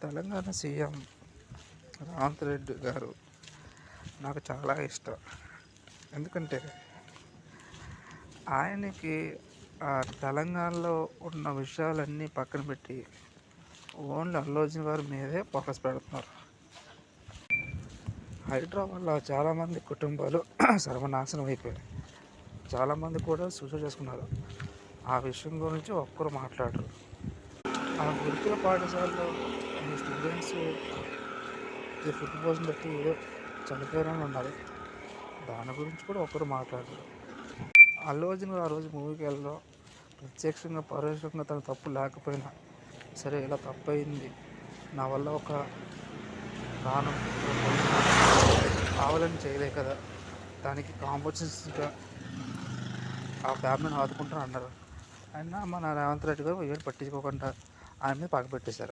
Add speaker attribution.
Speaker 1: Telangana CM Revanth Reddy గారు నాకు చాలా ఇష్టం. ఎందుకంటే ఆయనకి తెలంగాణలో ఉన్న విషయాలన్నీ పక్కన పెట్టి ఓన్లీ అల్లు అర్జున్ గారి మీదే ఫోకస్ పెడుతున్నారు. హైదరాబాద్లో చాలామంది కుటుంబాలు సర్వనాశనం అయిపోయాయి. చాలామంది కూడా సూసైడ్ చేసుకున్నారు. ఆ విషయం గురించి ఒక్కరు మాట్లాడరు. ఆ గురుకుల పాఠశాలలో ఈ స్టూడెంట్స్ ఈ ఫుడ్ పాయిజన్ బట్టి ఏదో చనిపోయారని ఉన్నారు. దాని గురించి కూడా ఒక్కరు మాట్లాడరు. అల్లు అర్జున్ ఆ రోజు మూవీకి వెళ్ళడం ప్రత్యక్షంగా పరోక్షంగా తన తప్పు లేకపోయినా సరే, ఇలా తప్పు అయింది, నా వల్ల ఒక ప్రాణం కావాలని చేయలే కదా, దానికి కాంపన్సేషన్గా ఆ ఫ్యామిలీని ఆదుకుంటాను అన్నారు. అయినా మన రేవంత్ రెడ్డి గారు ఏడు పట్టించుకోకుండా ఆయన మీద పగ పెట్టేశారు.